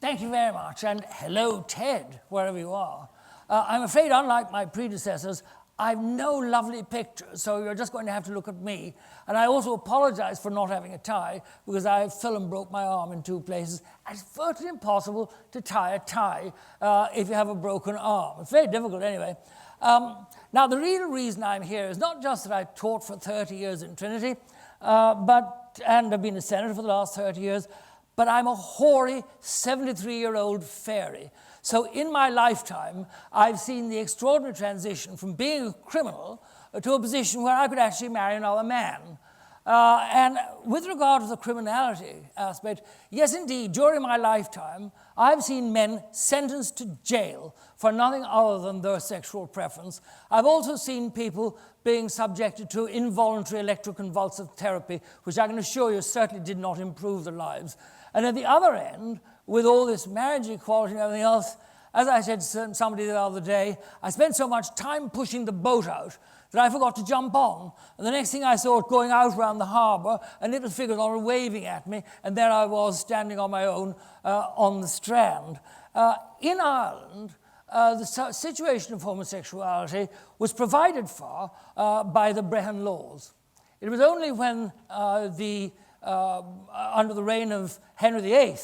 Thank you very much, and hello, Ted, wherever you are. I'm afraid, unlike my predecessors, I've no lovely pictures, so you're just going to have to look at me. And I also apologize for not having a tie, because I fell and broke my arm in 2 places. And it's virtually impossible to tie a tie if you have a broken arm. It's very difficult anyway. Now, the real reason I'm here is not just that I taught for 30 years in Trinity, and I've been a senator for the last 30 years, but I'm a hoary 73-year-old fairy. So in my lifetime, I've seen the extraordinary transition from being a criminal to a position where I could actually marry another man. And with regard to the criminality aspect, yes, indeed, during my lifetime, I've seen men sentenced to jail for nothing other than their sexual preference. I've also seen people being subjected to involuntary electroconvulsive therapy, which I can assure you certainly did not improve their lives. And at the other end, with all this marriage equality and everything else, as I said to somebody the other day, I spent so much time pushing the boat out that I forgot to jump on. And the next thing I saw it going out around the harbour, and little figures all waving at me, and there I was standing on my own on the strand. In Ireland, the situation of homosexuality was provided for by the Brehon Laws. It was only when under the reign of Henry VIII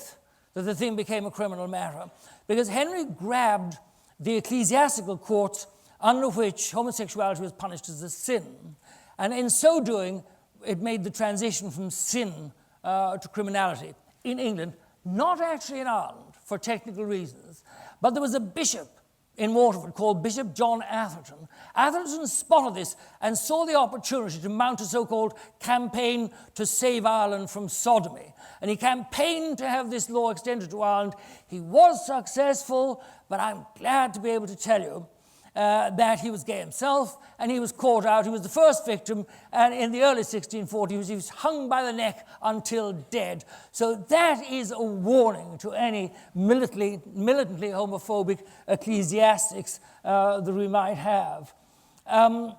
that the thing became a criminal matter, because Henry grabbed the ecclesiastical courts under which homosexuality was punished as a sin. And in so doing, it made the transition from sin to criminality in England, not actually in Ireland, for technical reasons. But there was a bishop in Waterford called Bishop John Atherton. Atherton spotted this and saw the opportunity to mount a so-called campaign to save Ireland from sodomy. And he campaigned to have this law extended to Ireland. He was successful, but I'm glad to be able to tell you that he was gay himself, and he was caught out. He was the first victim, and in the early 1640s, he was hung by the neck until dead. So that is a warning to any militantly homophobic ecclesiastics that we might have. In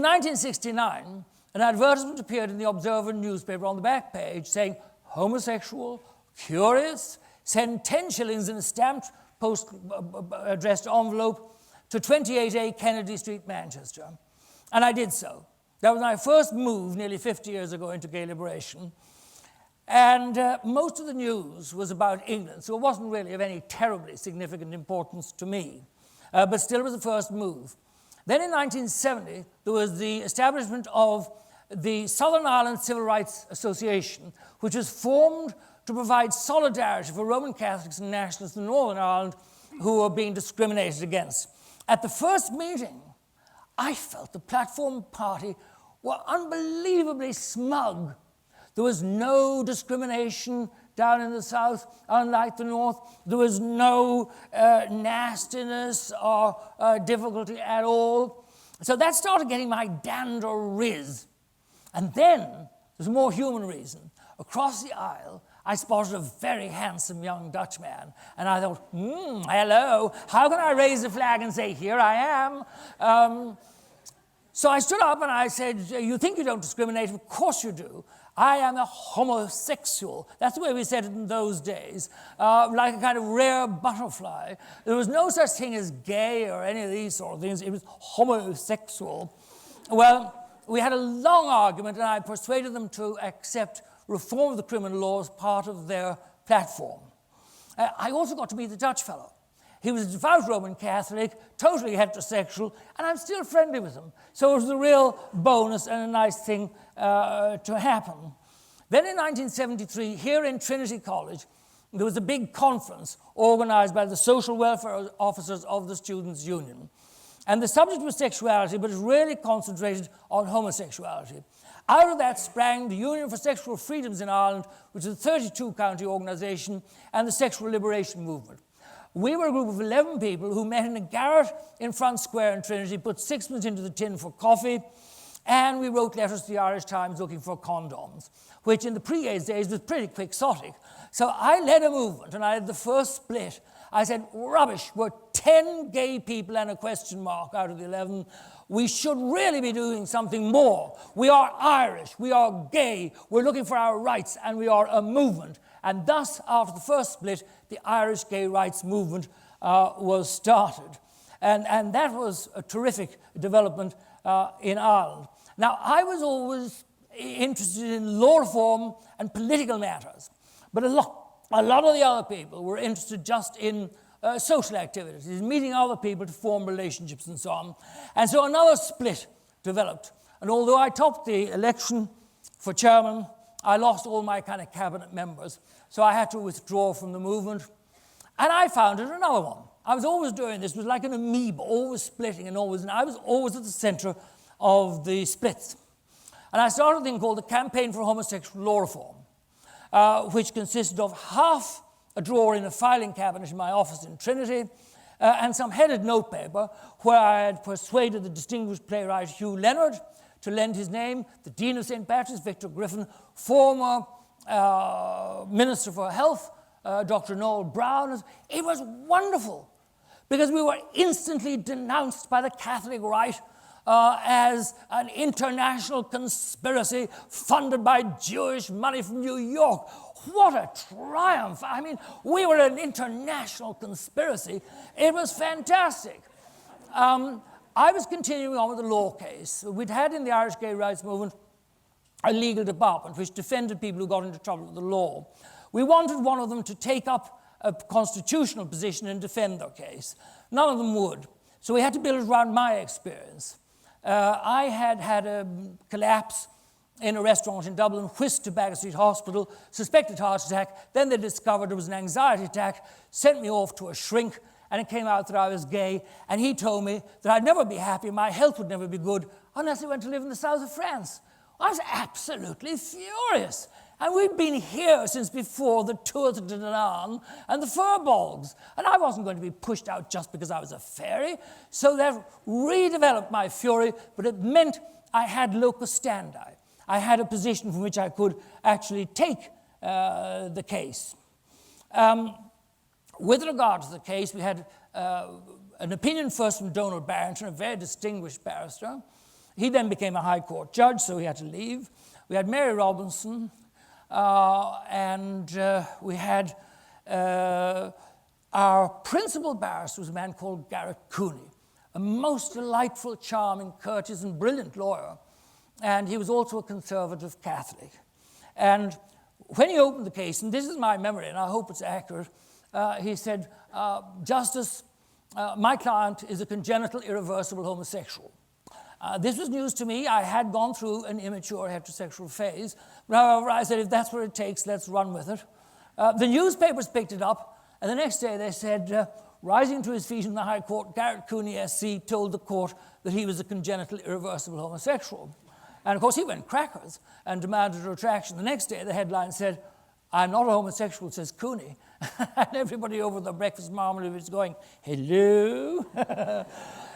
1969, an advertisement appeared in the Observer newspaper on the back page saying, "Homosexual, curious, send 10 shillings in a stamped post-addressed envelope to 28A Kennedy Street, Manchester." And I did so. That was my first move nearly 50 years ago into gay liberation. And most of the news was about England, so it wasn't really of any terribly significant importance to me. But still it was the first move. Then in 1970, there was the establishment of the Southern Ireland Civil Rights Association, which was formed to provide solidarity for Roman Catholics and nationalists in Northern Ireland who were being discriminated against. At the first meeting, I felt the platform party were unbelievably smug. There was no discrimination down in the South, unlike the North. There was no nastiness or difficulty at all. So that started getting my dander riz. And then, there's a more human reason. Across the aisle, I spotted a very handsome young Dutchman, and I thought, hello, how can I raise the flag and say, here I am? So I stood up and I said, you think you don't discriminate? Of course you do. I am a homosexual. That's the way we said it in those days, like a kind of rare butterfly. There was no such thing as gay or any of these sort of things. It was homosexual. Well, we had a long argument, and I persuaded them to accept reform of the criminal law as part of their platform. I also got to meet the Dutch fellow. He was a devout Roman Catholic, totally heterosexual, and I'm still friendly with him. So it was a real bonus and a nice thing to happen. Then in 1973, here in Trinity College, there was a big conference organized by the social welfare officers of the Students' Union. And the subject was sexuality, but it really concentrated on homosexuality. Out of that sprang the Union for Sexual Freedoms in Ireland, which is a 32-county organisation, and the Sexual Liberation Movement. We were a group of 11 people who met in a garret in Front Square in Trinity, put sixpence into the tin for coffee, and we wrote letters to the Irish Times looking for condoms, which in the pre-AIDS days was pretty quixotic. So I led a movement, and I had the first split. I said, rubbish, we're 10 gay people and a question mark out of the 11. We should really be doing something more. We are Irish, we are gay, we're looking for our rights, and we are a movement. And thus, after the first split, the Irish gay rights movement was started. And that was a terrific development in Ireland. Now, I was always interested in law reform and political matters, but a lot of the other people were interested just in social activities, meeting other people to form relationships and so on. And so another split developed. And although I topped the election for chairman, I lost all my kind of cabinet members. So I had to withdraw from the movement. And I founded another one. I was always doing this. It was like an amoeba, always splitting, and I was always at the center of the splits. And I started a thing called the Campaign for Homosexual Law Reform, which consisted of half a drawer in a filing cabinet in my office in Trinity, and some headed notepaper where I had persuaded the distinguished playwright Hugh Leonard to lend his name, the Dean of St. Patrick's, Victor Griffin, former Minister for Health, Dr. Noel Brown. It was wonderful because we were instantly denounced by the Catholic right as an international conspiracy funded by Jewish money from New York. What a triumph. I mean, we were an international conspiracy. It was fantastic. I was continuing on with the law case. We'd had in the Irish gay rights movement a legal department which defended people who got into trouble with the law. We wanted one of them to take up a constitutional position and defend their case. None of them would. So we had to build it around my experience. I had had a collapse in a restaurant in Dublin, whisked to Baggot Street Hospital, suspected heart attack. Then they discovered it was an anxiety attack, sent me off to a shrink, and it came out that I was gay. And he told me that I'd never be happy, my health would never be good, unless I went to live in the south of France. I was absolutely furious. And we'd been here since before the Tour de Danann and the Furbolgs. And I wasn't going to be pushed out just because I was a fairy. So that redeveloped my fury, but it meant I had locus standi. I had a position from which I could actually take the case. With regard to the case, we had an opinion first from Donald Barrington, a very distinguished barrister. He then became a High Court judge, so he had to leave. We had Mary Robinson, and we had our principal barrister was a man called Garrett Cooney, a most delightful, charming, courteous, and brilliant lawyer. And he was also a conservative Catholic. And when he opened the case, and this is my memory, and I hope it's accurate, he said, Justice, my client is a congenital, irreversible homosexual. This was news to me. I had gone through an immature heterosexual phase. But however, I said, if that's what it takes, let's run with it. The newspapers picked it up, and the next day they said, rising to his feet in the High Court, Garrett Cooney SC told the court that he was a congenital, irreversible homosexual. And of course, he went crackers and demanded a retraction. The next day, the headline said, I'm not a homosexual, says Cooney. And everybody over the breakfast marmalade was going, hello?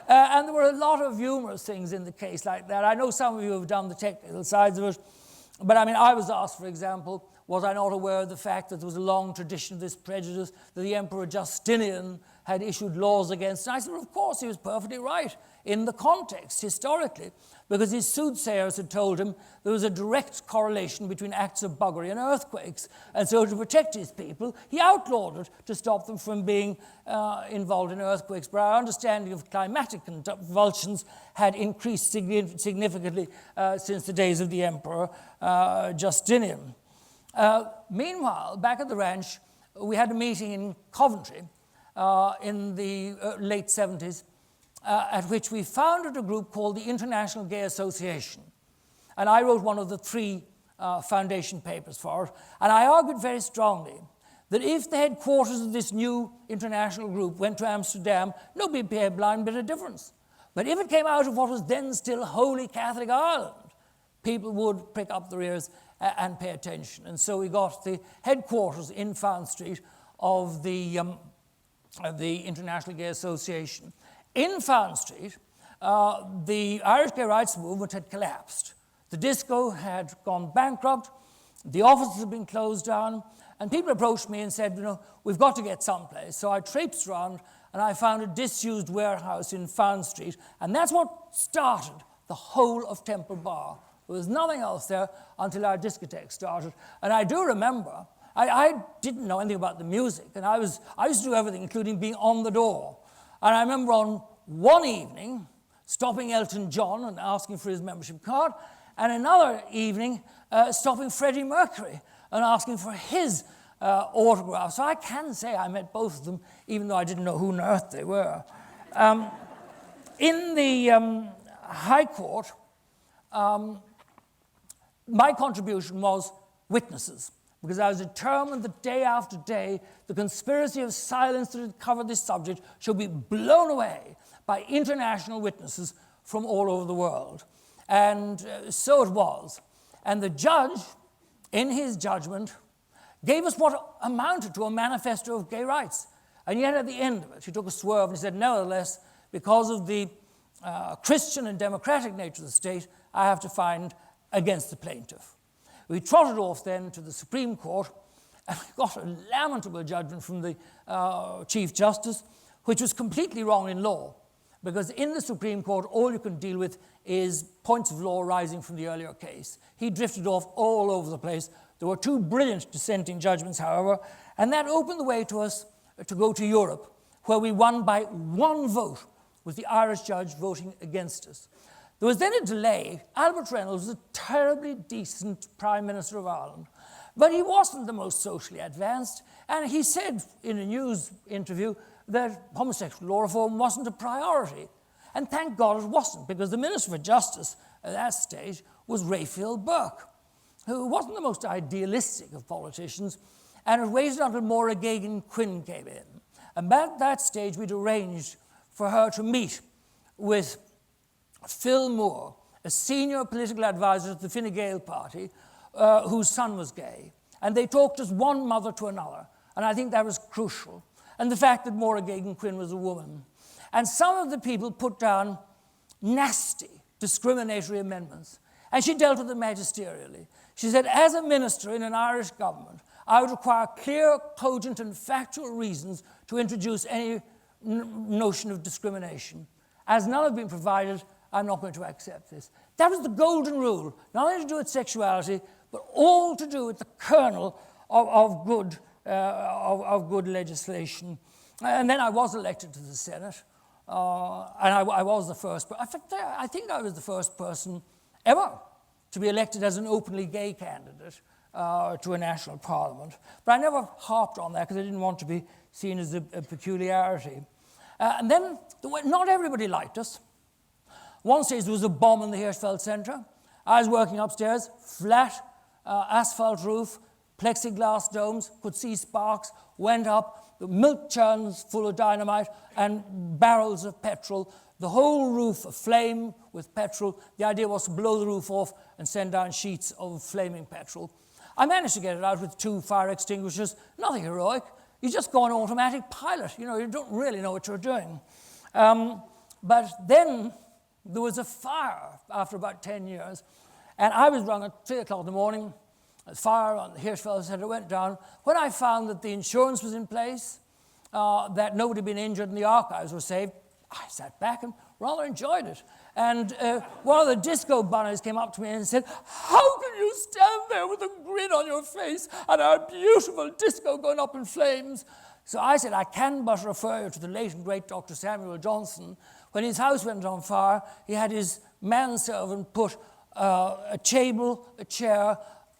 And there were a lot of humorous things in the case like that. I know some of you have done the technical sides of it. But I mean, I was asked, for example, was I not aware of the fact that there was a long tradition of this prejudice that the Emperor Justinian had issued laws against? And I said, well, of course, he was perfectly right in the context, historically, because his soothsayers had told him there was a direct correlation between acts of buggery and earthquakes. And so to protect his people, he outlawed it to stop them from being involved in earthquakes. But our understanding of climatic convulsions had increased significantly since the days of the Emperor Justinian. Meanwhile, back at the ranch, we had a meeting in Coventry in the late 70s, at which we founded a group called the International Gay Association. And I wrote one of the 3 foundation papers for it. And I argued very strongly that if the headquarters of this new international group went to Amsterdam, nobody would pay a blind bit of difference. But if it came out of what was then still wholly Catholic Ireland, people would prick up their ears and pay attention. And so we got the headquarters in Fowne Street of the International Gay Association. In Fowne Street, the Irish gay rights movement had collapsed. The disco had gone bankrupt, the offices had been closed down, and people approached me and said, we've got to get someplace. So I traipsed around and I found a disused warehouse in Fowne Street, and that's what started the whole of Temple Bar. There was nothing else there until our discotheque started. And I do remember I didn't know anything about the music, and I used to do everything, including being on the door. And I remember on one evening stopping Elton John and asking for his membership card, and another evening stopping Freddie Mercury and asking for his autograph. So I can say I met both of them, even though I didn't know who on earth they were. In the High Court, my contribution was witnesses, because I was determined that day after day, the conspiracy of silence that had covered this subject should be blown away by international witnesses from all over the world. And so it was. And the judge, in his judgment, gave us what amounted to a manifesto of gay rights. And yet at the end of it, he took a swerve and he said, nevertheless, because of the Christian and democratic nature of the state, I have to find against the plaintiff. We trotted off then to the Supreme Court, and we got a lamentable judgment from the Chief Justice, which was completely wrong in law, because in the Supreme Court, all you can deal with is points of law arising from the earlier case. He drifted off all over the place. There were two brilliant dissenting judgments, however, and that opened the way to us to go to Europe, where we won by one vote, with the Irish judge voting against us. There was then a delay. Albert Reynolds was a terribly decent Prime Minister of Ireland, but he wasn't the most socially advanced, and he said in a news interview that homosexual law reform wasn't a priority. And thank God it wasn't, because the Minister for Justice at that stage was Raphael Burke, who wasn't the most idealistic of politicians, and it waited until Maura Geoghegan Quinn came in. And at that stage, we'd arranged for her to meet with Phil Moore, a senior political advisor to the Fine Gael party, whose son was gay. And they talked as one mother to another. And I think that was crucial. And the fact that Maura Geoghegan Quinn was a woman. And some of the people put down nasty, discriminatory amendments. And she dealt with them magisterially. She said, as a minister in an Irish government, I would require clear, cogent, and factual reasons to introduce any notion of discrimination. As none have been provided, I'm not going to accept this. That was the golden rule, not only to do with sexuality, but all to do with the kernel of good legislation. And then I was elected to the Senate, and I was the first. I think I was the first person ever to be elected as an openly gay candidate to a national parliament. But I never harped on that because I didn't want to be seen as a peculiarity. And then not everybody liked us. One stage there was a bomb in the Hirschfeld Centre. I was working upstairs, flat asphalt roof, plexiglass domes, could see sparks, went up, the milk churns full of dynamite and barrels of petrol, the whole roof aflame with petrol. The idea was to blow the roof off and send down sheets of flaming petrol. I managed to get it out with 2 fire extinguishers, nothing heroic. You just go on automatic pilot, you don't really know what you're doing. But then there was a fire after about 10 years, and I was rung at 3 o'clock in the morning. A fire on the Hirschfeld Centre went down. When I found that the insurance was in place, that nobody had been injured and the archives were saved, I sat back and rather enjoyed it. And one of the disco bunnies came up to me and said, how can you stand there with a grin on your face and our beautiful disco going up in flames? So I said, I can but refer you to the late and great Dr. Samuel Johnson. When his house went on fire, he had his manservant put a table, a chair,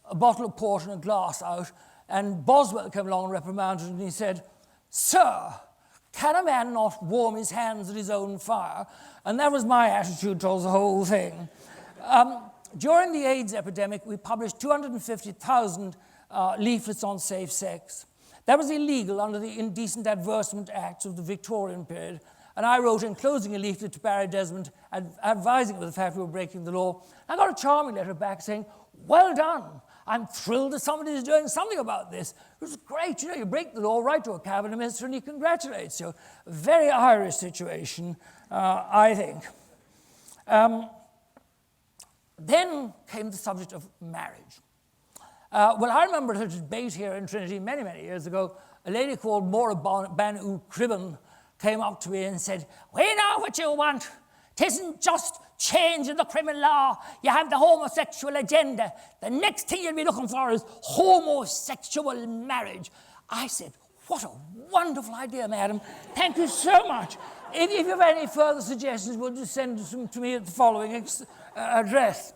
a bottle of port and a glass out, and Boswell came along and reprimanded him, and he said, Sir, can a man not warm his hands at his own fire? And that was my attitude towards the whole thing. During the AIDS epidemic, we published 250,000 leaflets on safe sex. That was illegal under the Indecent Advertisement Acts of the Victorian period. And I wrote enclosing a leaflet to Barry Desmond advising of the fact we were breaking the law. I got a charming letter back saying, well done. I'm thrilled that somebody is doing something about this. It was great. You break the law, write to a cabinet minister, and he congratulates you. A very Irish situation, I think. Then came the subject of marriage. Well, I remember at a debate here in Trinity many, many years ago, a lady called Maura Banu Cribben came up to me and said, we know what you want. 'Tisn't just change in the criminal law. You have the homosexual agenda. The next thing you'll be looking for is homosexual marriage. I said, what a wonderful idea, madam. Thank you so much. If you have any further suggestions, will you send them to me at the following address.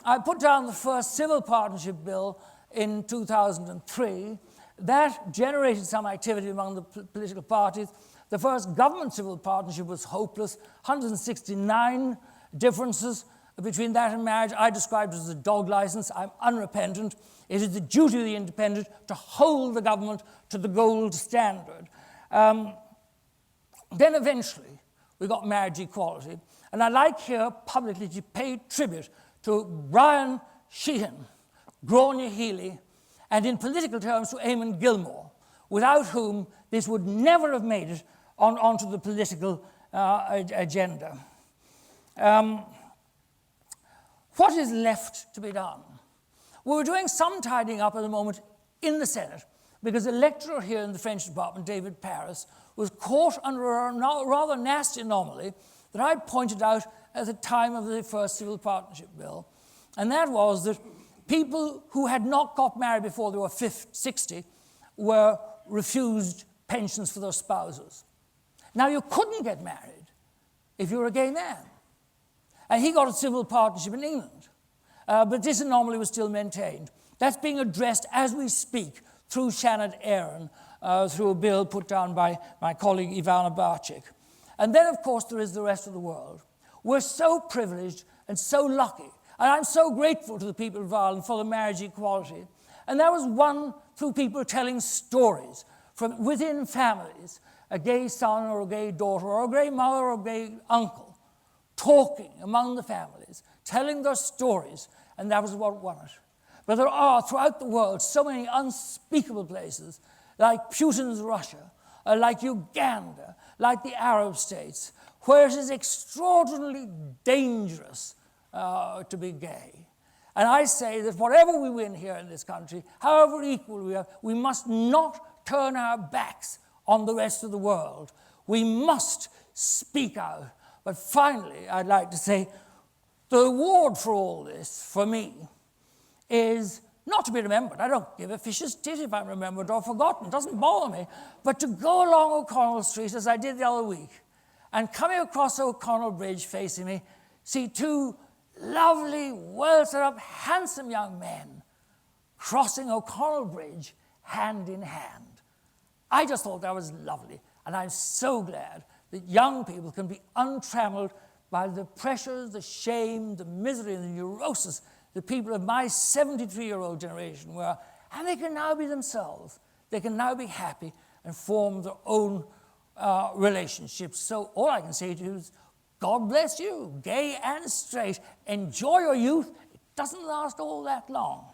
I put down the first civil partnership bill in 2003. That generated some activity among the political parties. The first government civil partnership was hopeless. 169 differences between that and marriage. I described it as a dog license. I'm unrepentant. It is the duty of the independent to hold the government to the gold standard. Then eventually we got marriage equality. And I'd like here publicly to pay tribute to Brian Sheehan, Gráinne Healy, and in political terms to Eamon Gilmore, without whom this would never have made it onto the political agenda. What is left to be done? We're doing some tidying up at the moment in the Senate because a lecturer here in the French department, David Paris, was caught under a rather nasty anomaly that I pointed out at the time of the first civil partnership bill. And that was that people who had not got married before they were 60 were refused pensions for their spouses. Now, you couldn't get married if you were a gay man. And he got a civil partnership in England. But this anomaly was still maintained. That's being addressed as we speak through Seanad Éireann, through a bill put down by my colleague Ivana Barczyk. And then, of course, there is the rest of the world. We're so privileged and so lucky. And I'm so grateful to the people of Ireland for the marriage equality. And that was won through people telling stories from within families, a gay son or a gay daughter or a gay mother or a gay uncle, talking among the families, telling their stories, and that was what won it. But there are, throughout the world, so many unspeakable places, like Putin's Russia, like Uganda, like the Arab states, where it is extraordinarily dangerous to be gay. And I say that whatever we win here in this country, however equal we are, we must not turn our backs on the rest of the world. We must speak out. But finally, I'd like to say, the reward for all this, for me, is not to be remembered. I don't give a fish's tit if I'm remembered or forgotten. It doesn't bother me. But to go along O'Connell Street, as I did the other week, and coming across O'Connell Bridge facing me, see two lovely, well-set-up, handsome young men crossing O'Connell Bridge hand in hand. I just thought that was lovely, and I'm so glad that young people can be untrammeled by the pressures, the shame, the misery, and the neurosis that people of my 73-year-old generation were, and they can now be themselves. They can now be happy and form their own relationships. So all I can say to you is, God bless you, gay and straight. Enjoy your youth. It doesn't last all that long.